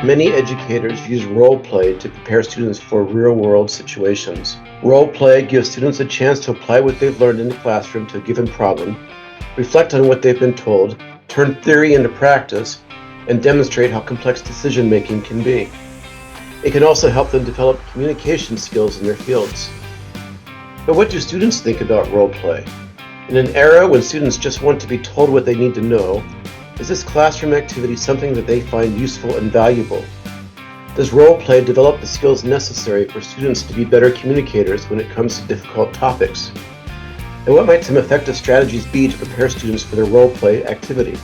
Many educators use role play to prepare students for real-world situations. Role play gives students a chance to apply what they've learned in the classroom to a given problem, reflect on what they've been told, turn theory into practice, and demonstrate how complex decision-making can be. It can also help them develop communication skills in their fields. But what do students think about role play? In an era when students just want to be told what they need to know, is this classroom activity something that they find useful and valuable? Does role play develop the skills necessary for students to be better communicators when it comes to difficult topics? And what might some effective strategies be to prepare students for their role play activity?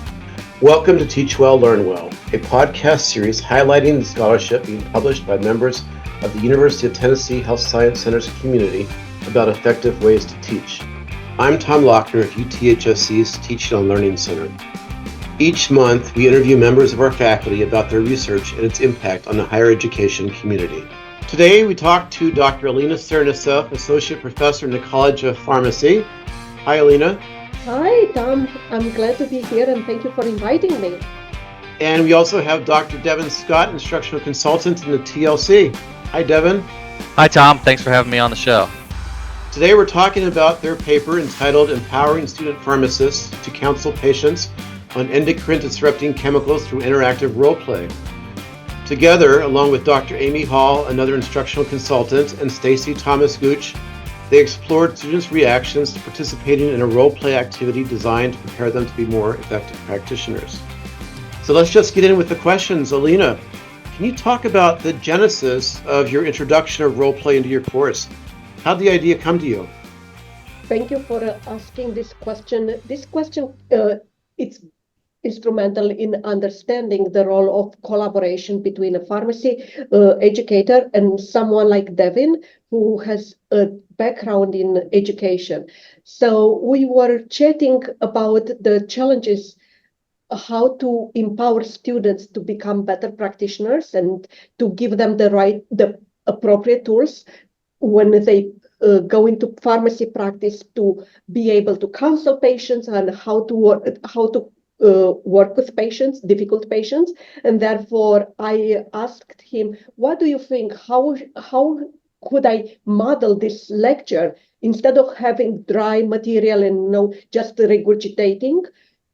Welcome to Teach Well, Learn Well, a podcast series highlighting the scholarship being published by members of the University of Tennessee Health Science Center's community about effective ways to teach. I'm Tom Lochner of UTHSC's Teaching and Learning Center. Each month, we interview members of our faculty about their research and its impact on the higher education community. Today, we talk to Dr. Alina Cernisov, Associate Professor in the College of Pharmacy. Hi, Alina. Hi, Tom. I'm glad to be here and thank you for inviting me. And we also have Dr. Devin Scott, Instructional Consultant in the TLC. Hi, Devin. Hi, Tom. Thanks for having me on the show. Today, we're talking about their paper entitled Empowering Student Pharmacists to Counsel Patients on Endocrine Disrupting Chemicals Through Interactive Role Play. Together, along with Dr. Amy Hall, another instructional consultant, and Stacy Thomas Gooch, they explored students' reactions to participating in a role play activity designed to prepare them to be more effective practitioners. So let's just get in with the questions. Alina, can you talk about the genesis of your introduction of role play into your course? How did the idea come to you? Thank you for asking this question. This question, it's instrumental in understanding the role of collaboration between a pharmacy educator and someone like Devin, who has a background in education. So we were chatting about the challenges, how to empower students to become better practitioners and to give them the appropriate tools when they go into pharmacy practice to be able to counsel patients and how to work with patients, difficult patients. And therefore, I asked him, what do you think? How could I model this lecture instead of having dry material and just regurgitating?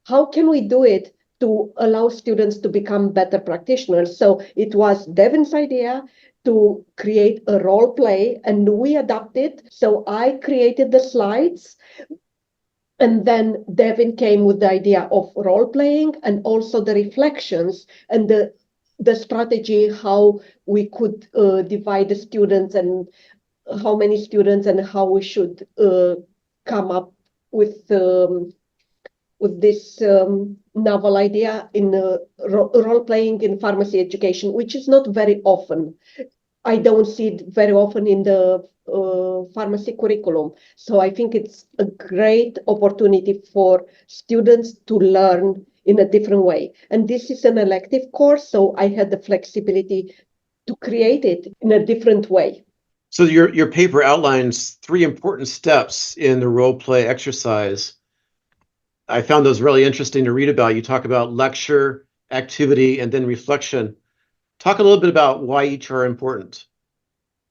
How can we do it to allow students to become better practitioners? So it was Devin's idea to create a role play, and we adapted. So I created the slides, and then Devin came with the idea of role playing and also the reflections and the strategy, how we could divide the students and how many students and how we should come up with this novel idea in role playing in pharmacy education, which is not very often. I don't see it very often in the pharmacy curriculum. So I think it's a great opportunity for students to learn in a different way. And this is an elective course, so I had the flexibility to create it in a different way. So your paper outlines 3 important steps in the role play exercise. I found those really interesting to read about. You talk about lecture, activity, and then reflection. Talk a little bit about why each are important.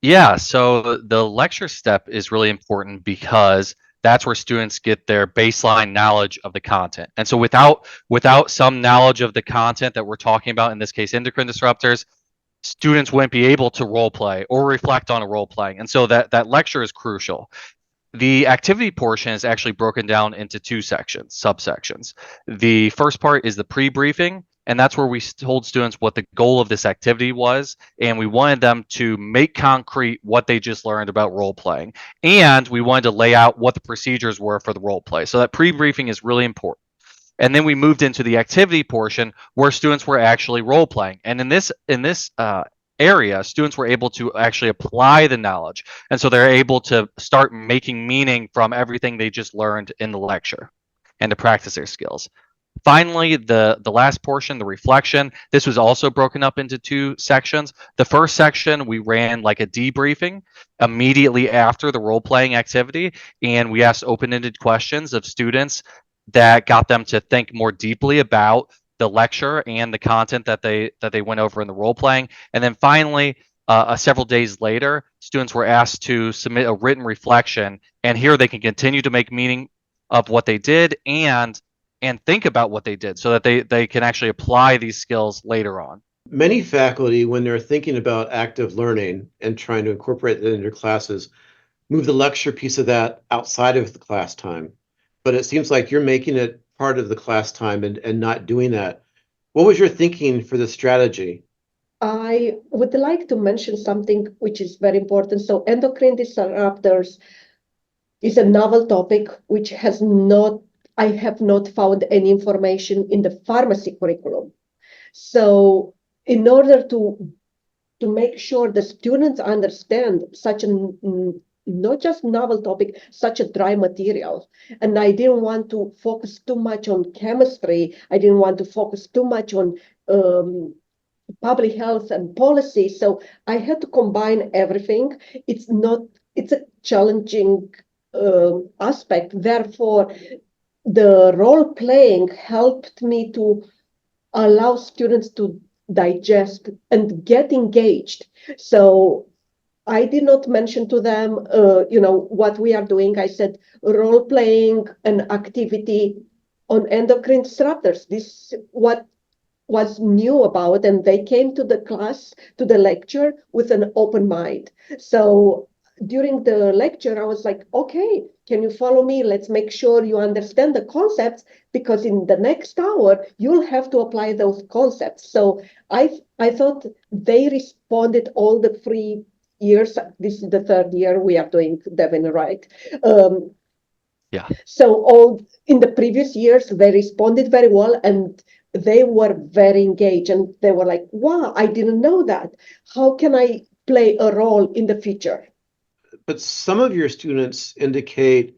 Yeah, so the lecture step is really important because that's where students get their baseline knowledge of the content. And so without some knowledge of the content that we're talking about, in this case, endocrine disruptors, students wouldn't be able to role play or reflect on a role playing. And so that lecture is crucial. The activity portion is actually broken down into 2 subsections. The first part is the pre-briefing, and that's where we told students what the goal of this activity was, and we wanted them to make concrete what they just learned about role playing, and we wanted to lay out what the procedures were for the role play. So that pre-briefing is really important. And then we moved into the activity portion where students were actually role playing, and in this area, students were able to actually apply the knowledge, and so they're able to start making meaning from everything they just learned in the lecture and to practice their skills. Finally, the last portion, the reflection, this was also broken up into 2 sections. The first section, we ran like a debriefing immediately after the role-playing activity, and we asked open-ended questions of students that got them to think more deeply about the lecture and the content that they went over in the role playing. And then finally, several days later, students were asked to submit a written reflection, and here they can continue to make meaning of what they did and think about what they did so that they can actually apply these skills later on. Many faculty, when they're thinking about active learning and trying to incorporate that into their classes, move the lecture piece of that outside of the class time. But it seems like you're making it part of the class time and not doing that. What was your thinking for the strategy? I would like to mention something which is very important. So endocrine disruptors is a novel topic which I have not found any information in the pharmacy curriculum. So in order to make sure the students understand such a not just novel topic, such a dry material. And I didn't want to focus too much on chemistry. I didn't want to focus too much on public health and policy. So I had to combine everything. It's a challenging aspect. Therefore, the role playing helped me to allow students to digest and get engaged. So I did not mention to them, what we are doing. I said role playing an activity on endocrine disruptors. This what was new about, and they came to the class, to the lecture with an open mind. So during the lecture, I was like, okay, can you follow me? Let's make sure you understand the concepts, because in the next hour, you'll have to apply those concepts. So I thought they responded all the 3 years. This is the 3rd year we are doing Devin, right? Yeah. So all in the previous years, they responded very well, and they were very engaged, and they were like, wow, I didn't know that. How can I play a role in the future? But some of your students indicate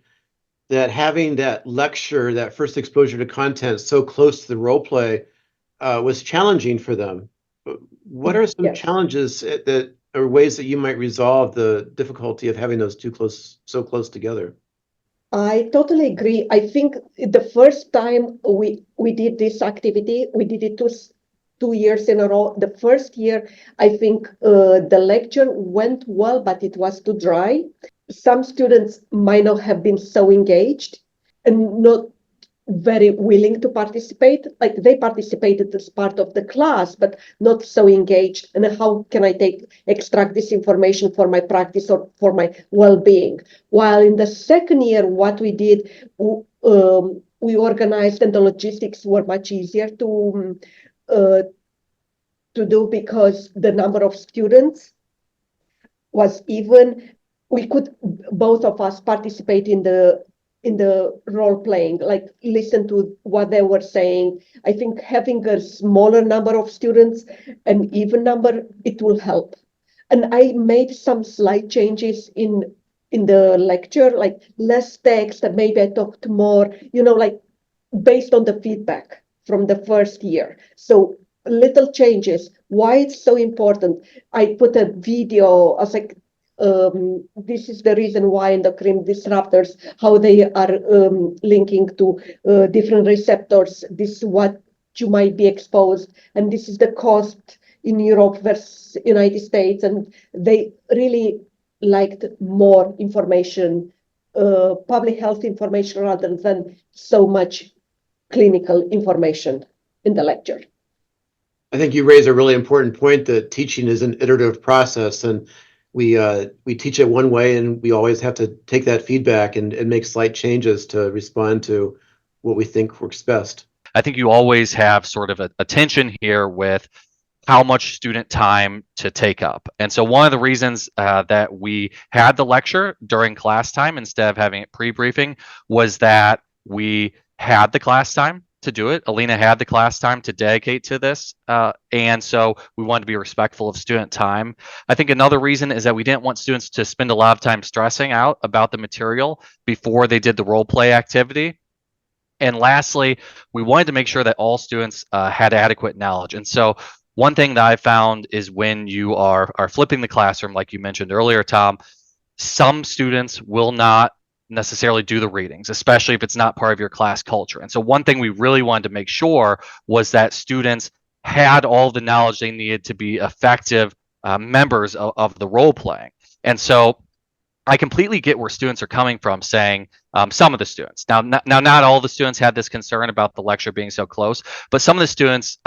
that having that lecture, that first exposure to content so close to the role play was challenging for them. What are some challenges that or ways that you might resolve the difficulty of having those so close together? I totally agree. I think the first time we did this activity, we did it 2 years in a row. The first year, I think the lecture went well, but it was too dry. Some students might not have been so engaged and not very willing to participate. Like they participated as part of the class, but not so engaged. And how can I extract this information for my practice or for my well-being? While in the second year, what we did, we organized, and the logistics were much easier to do, because the number of students was even. We could, both of us, participate in the role playing, like listen to what they were saying. I think having a smaller number of students, an even number, it will help. And I made some slight changes in the lecture, like less text, and maybe I talked more, like based on the feedback from the first year. So little changes. Why it's so important? I put a video. I was like, this is the reason why endocrine disruptors, how they are linking to different receptors. This is what you might be exposed, and this is the cost in Europe versus United States. And they really liked more information, public health information, rather than so much clinical information in the lecture. I think you raise a really important point that teaching is an iterative process, and we teach it one way, and we always have to take that feedback and make slight changes to respond to what we think works best. I think you always have sort of a tension here with how much student time to take up. And so one of the reasons that we had the lecture during class time instead of having it pre-briefing was that we had the class time to do it. Alina had the class time to dedicate to this. And so we wanted to be respectful of student time. I think another reason is that we didn't want students to spend a lot of time stressing out about the material before they did the role play activity. And lastly, we wanted to make sure that all students had adequate knowledge. And so one thing that I found is when you are flipping the classroom, like you mentioned earlier, Tom, some students will not necessarily do the readings, especially if it's not part of your class culture. And so one thing we really wanted to make sure was that students had all the knowledge they needed to be effective members of the role playing. And so I completely get where students are coming from, saying some of the students. Now, not all the students had this concern about the lecture being so close, but some of the students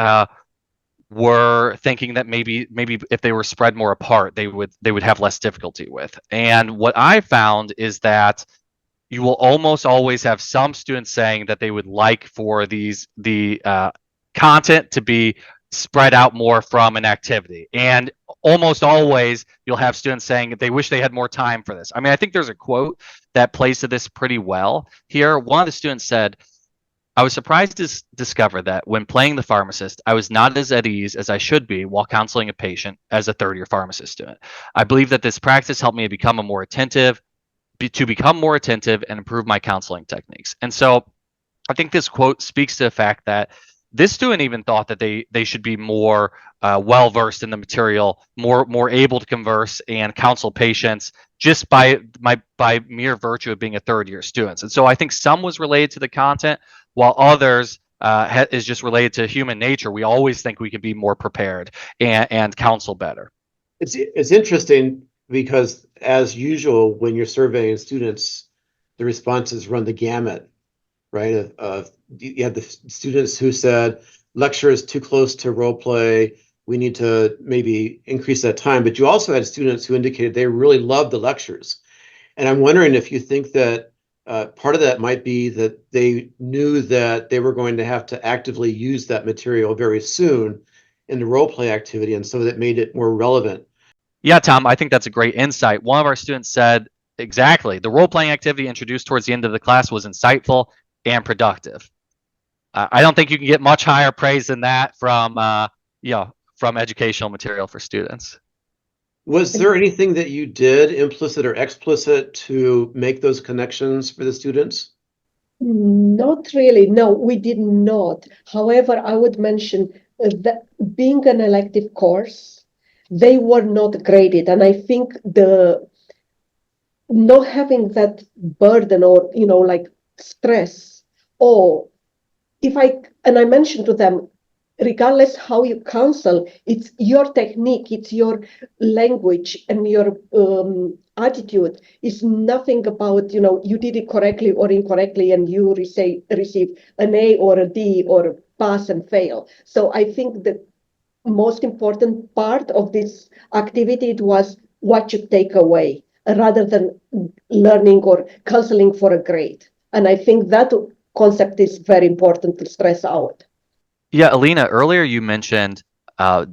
were thinking that maybe if they were spread more apart, they would have less difficulty with. And what I found is that you will almost always have some students saying that they would like for the content to be spread out more from an activity, and almost always you'll have students saying they wish they had more time for this. I mean, I think there's a quote that plays to this pretty well here. One of the students said, "I was surprised to discover that when playing the pharmacist, I was not as at ease as I should be while counseling a patient as a third-year pharmacist student. I believe that this practice helped me to become more attentive and improve my counseling techniques." And so I think this quote speaks to the fact that this student even thought that they should be more well versed in the material, more able to converse and counsel patients just by mere virtue of being a third-year student. And so I think some was related to the content, while others is just related to human nature. We always think we can be more prepared and counsel better. It's interesting because, as usual, when you're surveying students, the responses run the gamut, right? You had the students who said, lecture is too close to role play, we need to maybe increase that time. But you also had students who indicated they really loved the lectures. And I'm wondering if you think that part of that might be that they knew that they were going to have to actively use that material very soon in the role play activity, and so that made it more relevant. Yeah, Tom, I think that's a great insight. One of our students said, exactly, the role-playing activity introduced towards the end of the class was insightful and productive. I don't think you can get much higher praise than that from educational material for students. Was there anything that you did, implicit or explicit, to make those connections for the students? Not really. No, we did not. However, I would mention that being an elective course, they were not graded. And I think the not having that burden or, like stress, or I mentioned to them, regardless how you counsel, it's your technique, it's your language and your attitude. It's nothing about, you did it correctly or incorrectly and you receive an A or a D or pass and fail. So I think the most important part of this activity was what you take away rather than learning or counseling for a grade. And I think that concept is very important to stress out. Yeah, Alina, earlier you mentioned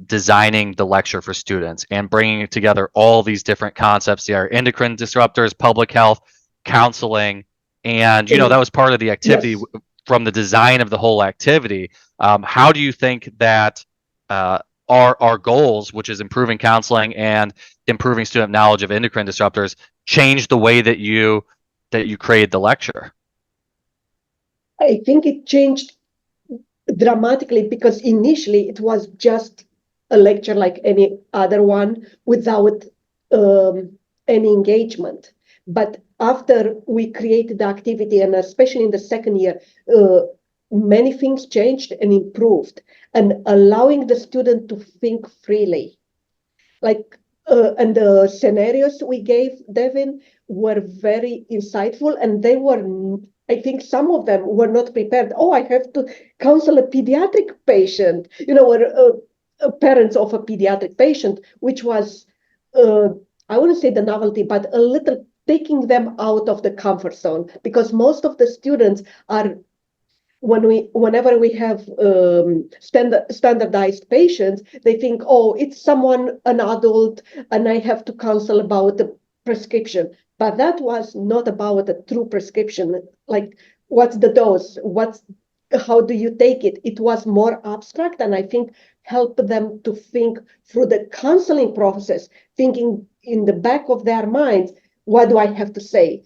designing the lecture for students and bringing together all these different concepts. There are endocrine disruptors, public health, counseling, and that was part of the activity. Yes. From the design of the whole activity. How do you think that our goals, which is improving counseling and improving student knowledge of endocrine disruptors, change the way that you created the lecture? I think it changed dramatically because initially it was just a lecture like any other one without any engagement. But after we created the activity, and especially in the second year, many things changed and improved, and allowing the student to think freely. And the scenarios we gave Devin were very insightful, and they were, I think some of them were not prepared. Oh, I have to counsel a pediatric patient, or parents of a pediatric patient, which was, I wouldn't say the novelty, but a little taking them out of the comfort zone, because most of the students are, whenever we have standardized patients, they think, oh, it's someone, an adult, and I have to counsel about the prescription. But that was not about a true prescription. Like, what's the dose? How do you take it? It was more abstract, and I think helped them to think through the counseling process, thinking in the back of their minds, what do I have to say?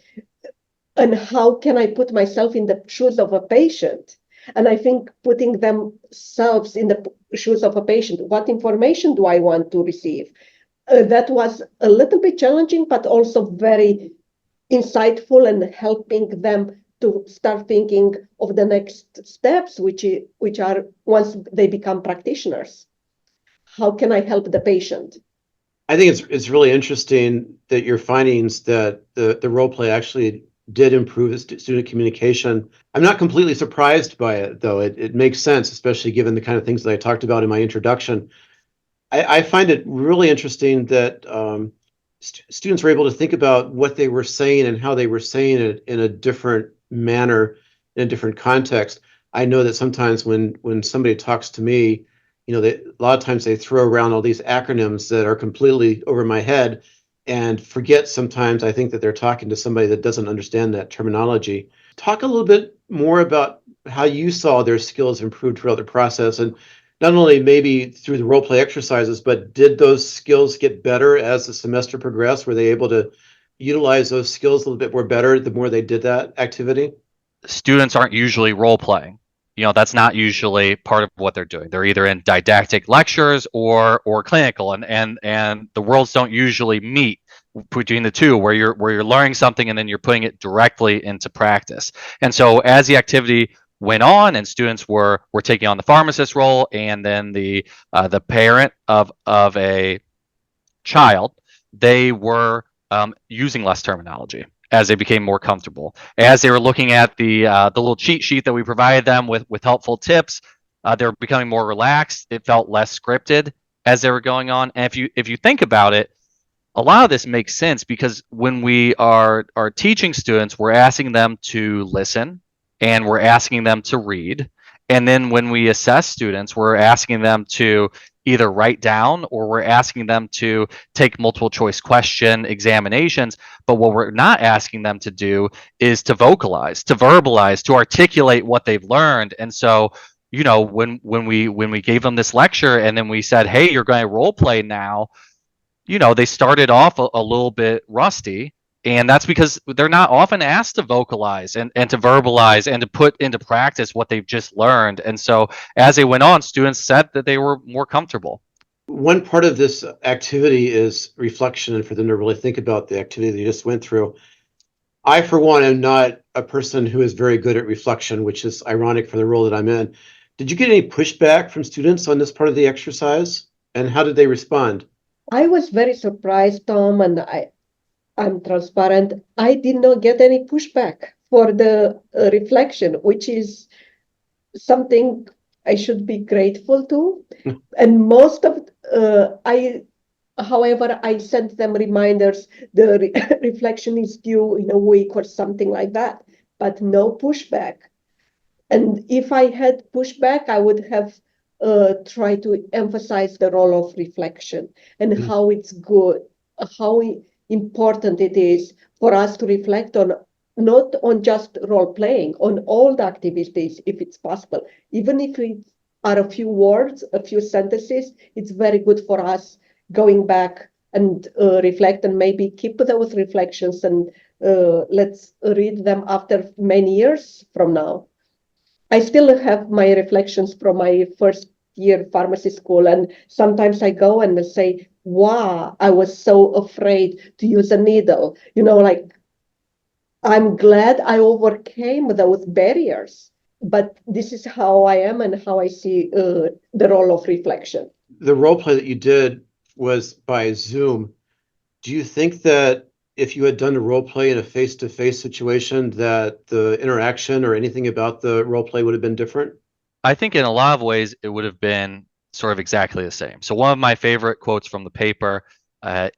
And how can I put myself in the shoes of a patient? And I think putting themselves in the shoes of a patient, what information do I want to receive? That was a little bit challenging, but also very insightful and helping them to start thinking of the next steps, which are once they become practitioners. How can I help the patient? I think it's really interesting that your findings that the role play actually did improve student communication. I'm not completely surprised by it, though. It makes sense, especially given the kind of things that I talked about in my introduction. I find it really interesting that students were able to think about what they were saying and how they were saying it in a different manner, in a different context. I know that sometimes when somebody talks to me, a lot of times they throw around all these acronyms that are completely over my head and forget sometimes I think that they're talking to somebody that doesn't understand that terminology. Talk a little bit more about how you saw their skills improve throughout the process, and not only maybe through the role play exercises, but did those skills get better as the semester progressed? Were they able to utilize those skills a little bit more better the more they did that activity? Students aren't usually role playing. That's not usually part of what they're doing. They're either in didactic lectures or clinical, and the worlds don't usually meet between the two, where you're learning something and then you're putting it directly into practice. And so as the activity went on and students were taking on the pharmacist role and then the parent of a child, they were using less terminology as they became more comfortable. As they were looking at the little cheat sheet that we provided them with helpful tips, they were becoming more relaxed. It felt less scripted as they were going on. And if you think about it, a lot of this makes sense because when we are teaching students, we're asking them to listen and we're asking them to read. And then when we assess students, we're asking them to either write down or we're asking them to take multiple choice question examinations. But what we're not asking them to do is to vocalize, to verbalize, to articulate what they've learned. And so, when we gave them this lecture and then we said, hey, you're going to role play now, they started off a little bit rusty. And that's because they're not often asked to vocalize and to verbalize and to put into practice what they've just learned. And so as they went on, students said that they were more comfortable. One part of this activity is reflection and for them to really think about the activity they just went through. I, for one, am not a person who is very good at reflection, which is ironic for the role that I'm in. Did you get any pushback from students on this part of the exercise? And how did they respond? I was very surprised, Tom, and I'm transparent. I did not get any pushback for the reflection, which is something I should be grateful to. And most of however, I sent them reminders. The reflection is due in a week or something like that, but no pushback. And if I had pushback, I would have tried to emphasize the role of reflection and how it's good, how important it is for us to reflect on, not on just role playing, on all the activities, if it's possible. Even if it are a few words, a few sentences, it's very good for us going back and reflect and maybe keep those reflections and let's read them after many years from now. I still have my reflections from my first year pharmacy school, and sometimes I go and say, wow, I was so afraid to use a needle. Like, I'm glad I overcame those barriers, but this is how I am and how I see the role of reflection. The role play that you did was by Zoom. Do you think that if you had done a role play in a face-to-face situation, that the interaction or anything about the role play would have been different? I think in a lot of ways it would have been sort of exactly the same. So one of my favorite quotes from the paper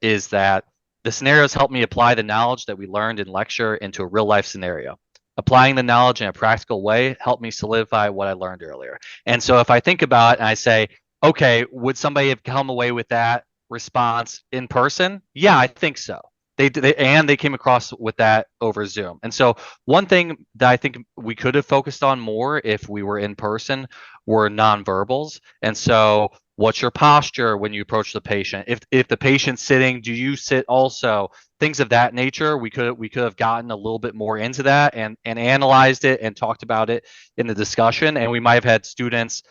is that the scenarios help me apply the knowledge that we learned in lecture into a real life scenario. Applying the knowledge in a practical way helped me solidify what I learned earlier. And so if I think about it and I say, okay, would somebody have come away with that response in person? Yeah, I think so. They came across with that over Zoom. And so one thing that I think we could have focused on more if we were in person were nonverbals. And so what's your posture when you approach the patient? If the patient's sitting, do you sit also? Things of that nature. We could have gotten a little bit more into that and analyzed it and talked about it in the discussion. And we might have had students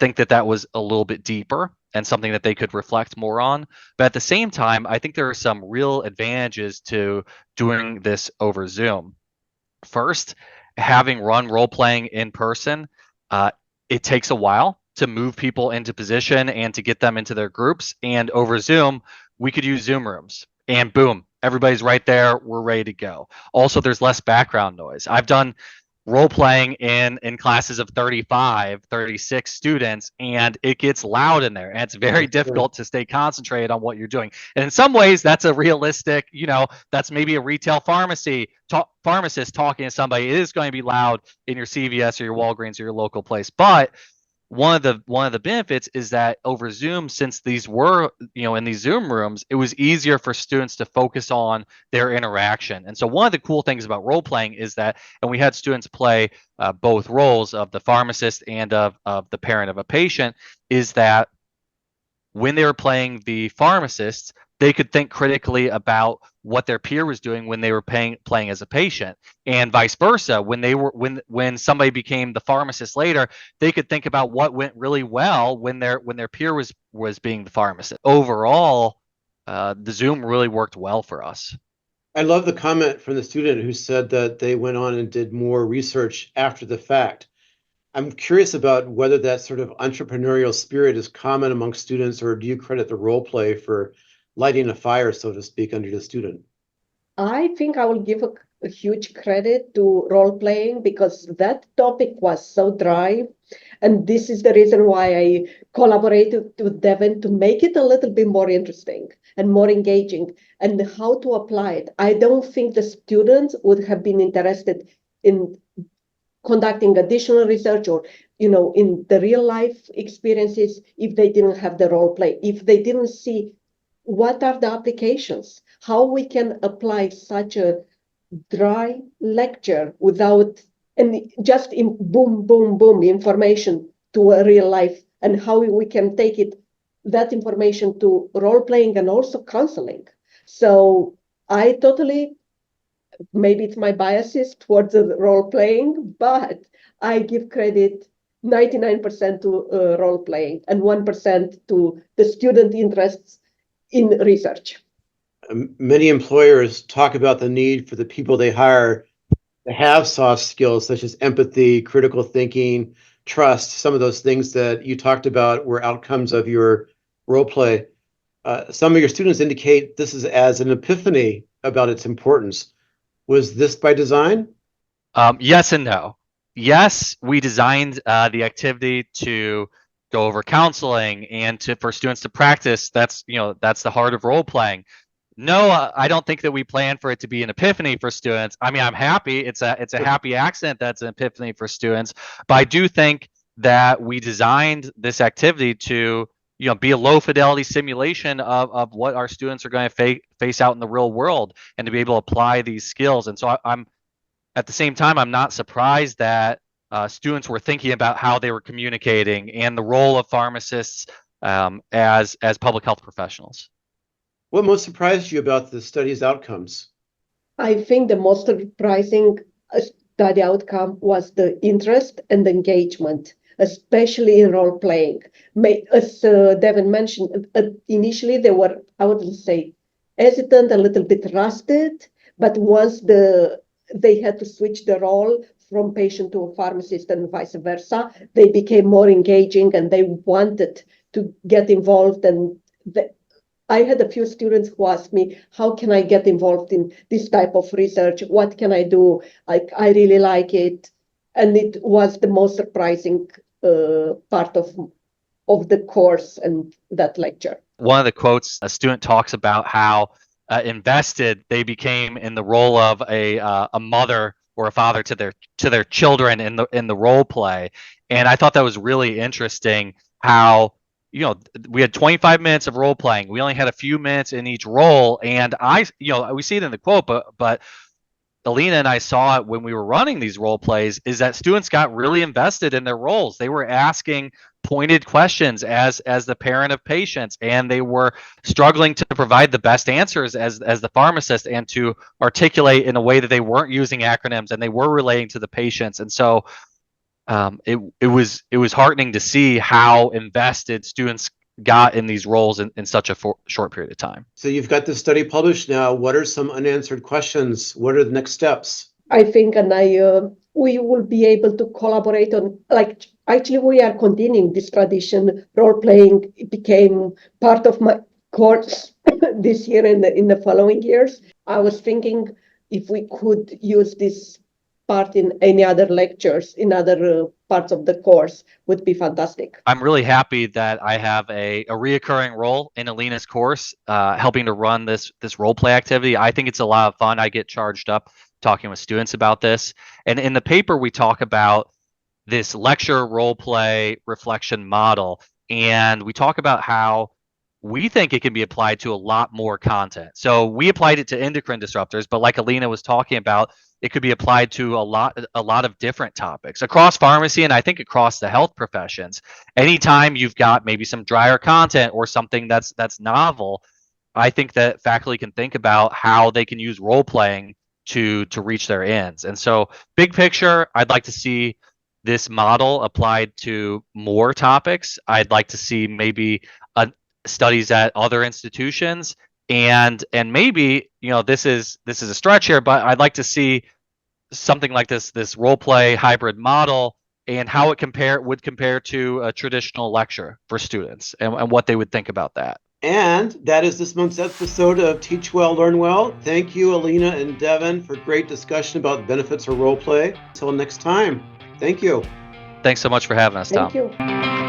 think that was a little bit deeper and something that they could reflect more on. But at the same time, I think there are some real advantages to doing this over Zoom. First, having run role playing in person, it takes a while to move people into position and to get them into their groups. And over Zoom, we could use Zoom rooms and boom, everybody's right there. We're ready to go. Also, there's less background noise. I've done role playing in classes of 35, 36 students, and it gets loud in there, and it's very difficult to stay concentrated on what you're doing. And in some ways, that's a realistic, that's maybe a retail pharmacist talking to somebody. It is going to be loud in your CVS or your Walgreens or your local place. But one of the benefits is that over Zoom, since these were, in these Zoom rooms, it was easier for students to focus on their interaction. And so one of the cool things about role playing is that, and we had students play both roles of the pharmacist and of the parent of a patient, is that when they were playing the pharmacist, they could think critically about what their peer was doing when they were playing as a patient, and vice versa. When somebody became the pharmacist later, they could think about what went really well when their peer was being the pharmacist. Overall, the Zoom really worked well for us. I love the comment from the student who said that they went on and did more research after the fact. I'm curious about whether that sort of entrepreneurial spirit is common among students, or do you credit the role play for lighting a fire, so to speak, under the student? I think I will give a huge credit to role playing, because that topic was so dry. And this is the reason why I collaborated with Devin to make it a little bit more interesting and more engaging, and how to apply it. I don't think the students would have been interested in conducting additional research or, in the real life experiences if they didn't have the role play, if they didn't see what are the applications, how we can apply such a dry lecture without and just in boom, boom, boom information to a real life, and how we can take that information to role playing and also counseling. So I totally, maybe it's my biases towards the role playing, but I give credit 99% to role playing and 1% to the student interests in research. Many employers talk about the need for the people they hire to have soft skills such as empathy, critical thinking, trust. Some of those things that you talked about were outcomes of your role play. Some of your students indicate this is as an epiphany about its importance. Was this by design? Yes and no. Yes, we designed the activity to go over counseling and for students to practice. That's the heart of role playing. No, I don't think that we plan for it to be an epiphany for students. I mean, I'm happy. It's a happy accident that's an epiphany for students. But I do think that we designed this activity to be a low fidelity simulation of what our students are going to face out in the real world, and to be able to apply these skills. And so I'm at the same time, I'm not surprised that students were thinking about how they were communicating and the role of pharmacists as public health professionals. What most surprised you about the study's outcomes? I think the most surprising study outcome was the interest and engagement, especially in role playing. As Devin mentioned, initially they were, I would say, hesitant, a little bit rusted, but once they had to switch the role from patient to a pharmacist and vice versa, they became more engaging and they wanted to get involved. And I had a few students who asked me, how can I get involved in this type of research? What can I do? I really like it. And it was the most surprising part of the course and that lecture. One of the quotes, a student talks about how invested they became in the role of a mother or a father to their children in the role play. And I thought that was really interesting how we had 25 minutes of role playing. We only had a few minutes in each role, and we see it in the quote, but Alina and I saw it when we were running these role plays, is that students got really invested in their roles. They were asking pointed questions as the parent of patients, and they were struggling to provide the best answers as the pharmacist, and to articulate in a way that they weren't using acronyms and they were relating to the patients. And so it was heartening to see how invested students got in these roles in such a short period of time. So you've got this study published now. What are some unanswered questions? What are the next steps? I think, and we will be able to collaborate on, like, actually we are continuing this tradition. Role playing became part of my course this year and in the following years. I was thinking if we could use this part in any other lectures, in other parts of the course, would be fantastic. I'm really happy that I have a reoccurring role in Alina's course, helping to run this role play activity. I think it's a lot of fun. I get charged up talking with students about this. And in the paper, we talk about this lecture role play reflection model. And we talk about how we think it can be applied to a lot more content. So we applied it to endocrine disruptors, but like Alina was talking about, it could be applied to a lot of different topics across pharmacy and I think across the health professions. Anytime you've got maybe some drier content or something that's novel, I think that faculty can think about how they can use role playing to reach their ends. And so big picture, I'd like to see this model applied to more topics. I'd like to see maybe studies at other institutions, and maybe, you know, this is a stretch here, but I'd like to see something like this role play hybrid model and how it would compare to a traditional lecture for students and what they would think about that. And that is this month's episode of Teach Well, Learn Well. Thank you, Alina and Devin, for great discussion about the benefits of role play. Until next time, thank you. Thanks so much for having us, Tom. Thank you.